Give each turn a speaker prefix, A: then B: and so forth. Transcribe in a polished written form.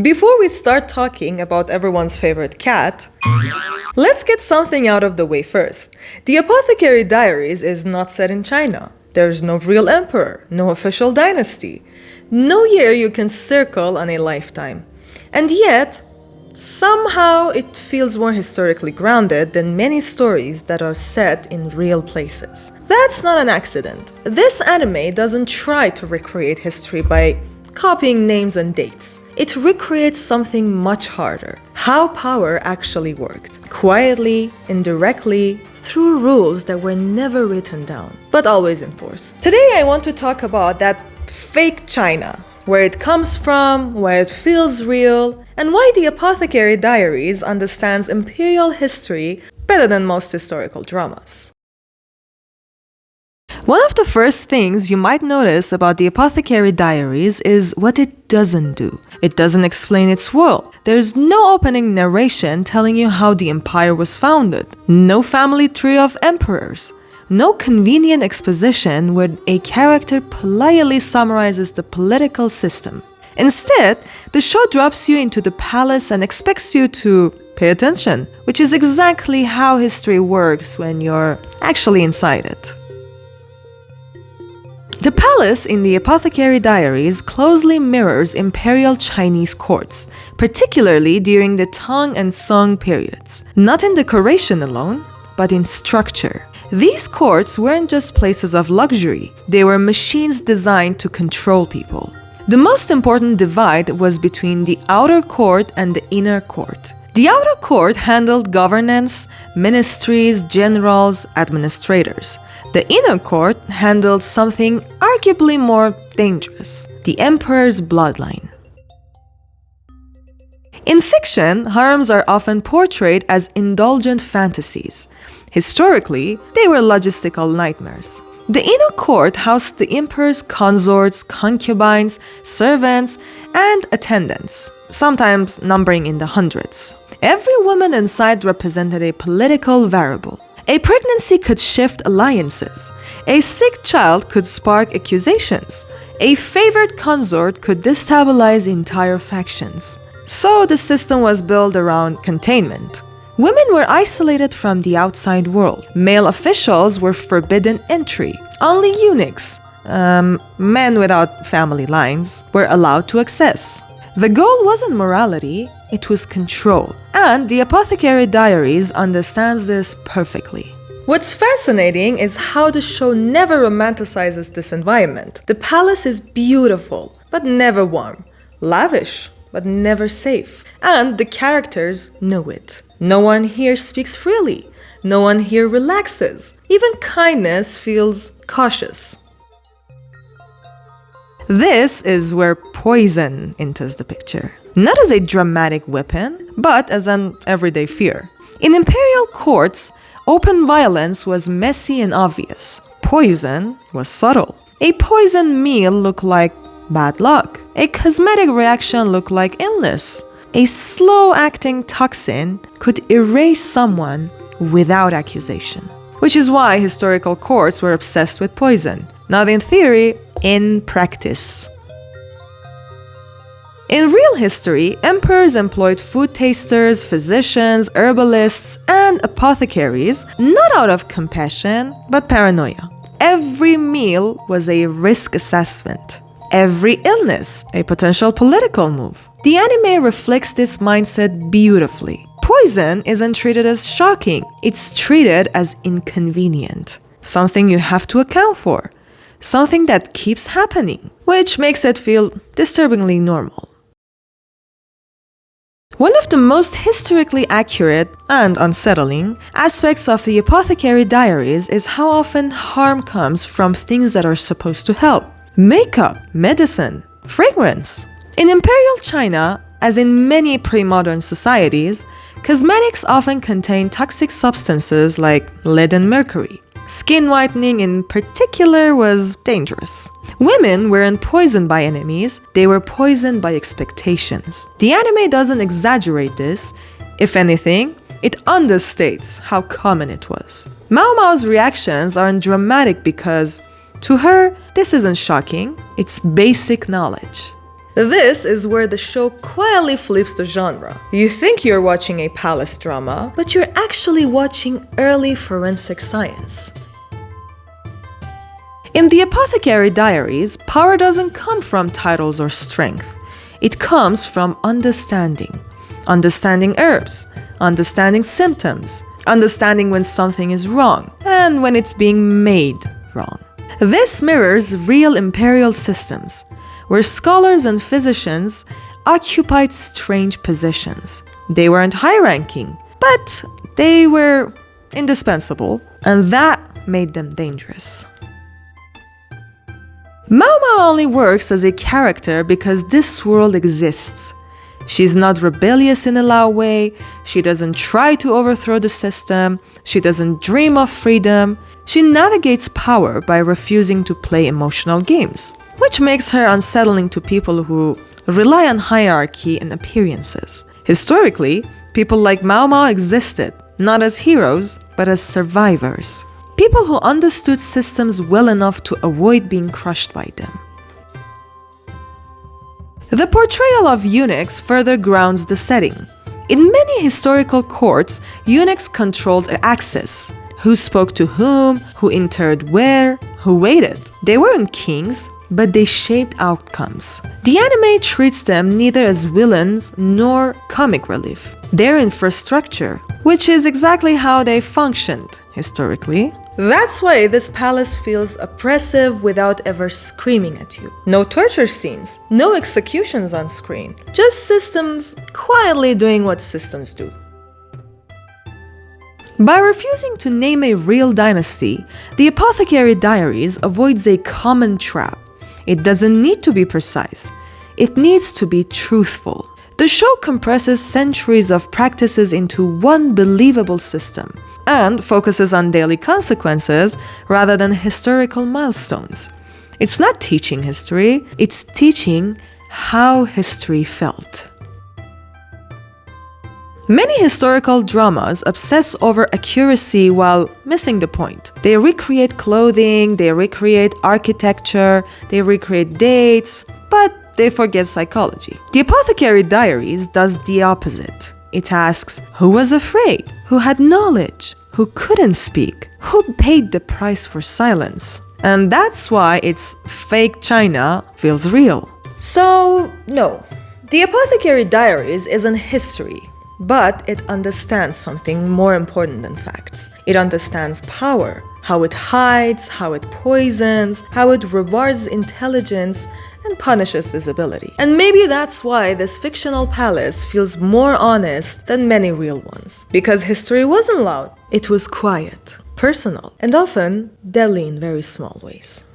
A: Before we start talking about everyone's favorite cat, let's get something out of the way first. The Apothecary Diaries is not set in China. There's no real emperor, no official dynasty, no year you can circle on a lifetime. And yet, somehow it feels more historically grounded than many stories that are set in real places. That's not an accident. This anime doesn't try to recreate history by copying names and dates. It recreates something much harder: how power actually worked, quietly, indirectly, through rules that were never written down, but always enforced. Today I want to talk about that fake China, where it comes from, why it feels real, and why the Apothecary Diaries understands imperial history better than most historical dramas. One of the first things you might notice about the Apothecary Diaries is what it doesn't do. It doesn't explain its world. There's no opening narration telling you how the empire was founded. No family tree of emperors. No convenient exposition where a character politely summarizes the political system. Instead, the show drops you into the palace and expects you to pay attention, which is exactly how history works when you're actually inside it. The palace in the Apothecary Diaries closely mirrors imperial Chinese courts, particularly during the Tang and Song periods. Not in decoration alone, but in structure. These courts weren't just places of luxury, they were machines designed to control people. The most important divide was between the outer court and the inner court. The outer court handled governance, ministries, generals, administrators. The inner court handled something arguably more dangerous: the emperor's bloodline. In fiction, harems are often portrayed as indulgent fantasies. Historically, they were logistical nightmares. The inner court housed the emperor's consorts, concubines, servants, and attendants, sometimes numbering in the hundreds. Every woman inside represented a political variable. A pregnancy could shift alliances. A sick child could spark accusations. A favored consort could destabilize entire factions. So the system was built around containment. Women were isolated from the outside world. Male officials were forbidden entry. Only eunuchs, men without family lines, were allowed to access. The goal wasn't morality, it was control. And the Apothecary Diaries understands this perfectly. What's fascinating is how the show never romanticizes this environment. The palace is beautiful, but never warm. Lavish, but never safe. And the characters know it. No one here speaks freely. No one here relaxes. Even kindness feels cautious. This is where poison enters the picture. Not as a dramatic weapon, but as an everyday fear. In imperial courts, open violence was messy and obvious. Poison was subtle. A poisoned meal looked like bad luck. A cosmetic reaction looked like illness. A slow-acting toxin could erase someone without accusation. Which is why historical courts were obsessed with poison. Not in theory, in practice. In real history, emperors employed food tasters, physicians, herbalists, and apothecaries, not out of compassion, but paranoia. Every meal was a risk assessment. Every illness, a potential political move. The anime reflects this mindset beautifully. Poison isn't treated as shocking, it's treated as inconvenient. Something you have to account for. Something that keeps happening, which makes it feel disturbingly normal. One of the most historically accurate and unsettling aspects of the Apothecary Diaries is how often harm comes from things that are supposed to help. Makeup, medicine, fragrance. In imperial China, as in many pre-modern societies, cosmetics often contain toxic substances like lead and mercury. Skin whitening in particular was dangerous. Women weren't poisoned by enemies, they were poisoned by expectations. The anime doesn't exaggerate this. If anything, it understates how common it was. Mao Mao's reactions aren't dramatic because, to her, this isn't shocking, it's basic knowledge. This is where the show quietly flips the genre. You think you're watching a palace drama, but you're actually watching early forensic science. In the Apothecary Diaries, power doesn't come from titles or strength. It comes from understanding. Understanding herbs, understanding symptoms, understanding when something is wrong, and when it's being made wrong. This mirrors real imperial systems, where scholars and physicians occupied strange positions. They weren't high-ranking, but they were indispensable, and that made them dangerous. Mao Mao only works as a character because this world exists. She's not rebellious in a loud way, she doesn't try to overthrow the system, she doesn't dream of freedom, she navigates power by refusing to play emotional games, which makes her unsettling to people who rely on hierarchy and appearances. Historically, people like Mao Mao existed, not as heroes, but as survivors. People who understood systems well enough to avoid being crushed by them. The portrayal of eunuchs further grounds the setting. In many historical courts, eunuchs controlled access. Who spoke to whom, who entered where, who waited. They weren't kings, but they shaped outcomes. The anime treats them neither as villains nor comic relief. They're infrastructure, which is exactly how they functioned historically. That's why this palace feels oppressive without ever screaming at you. No torture scenes, no executions on screen, just systems quietly doing what systems do. By refusing to name a real dynasty, the Apothecary Diaries avoids a common trap. It doesn't need to be precise. It needs to be truthful. The show compresses centuries of practices into one believable system and focuses on daily consequences rather than historical milestones. It's not teaching history, it's teaching how history felt. Many historical dramas obsess over accuracy while missing the point. They recreate clothing, they recreate architecture, they recreate dates, but they forget psychology. The Apothecary Diaries does the opposite. It asks, who was afraid? Who had knowledge? Who couldn't speak? Who paid the price for silence? And that's why its fake China feels real. So, no. The Apothecary Diaries isn't history, but it understands something more important than facts. It understands power, how it hides, how it poisons, how it rewards intelligence, and punishes visibility. And maybe that's why this fictional palace feels more honest than many real ones. Because history wasn't loud, it was quiet, personal, and often deadly in very small ways.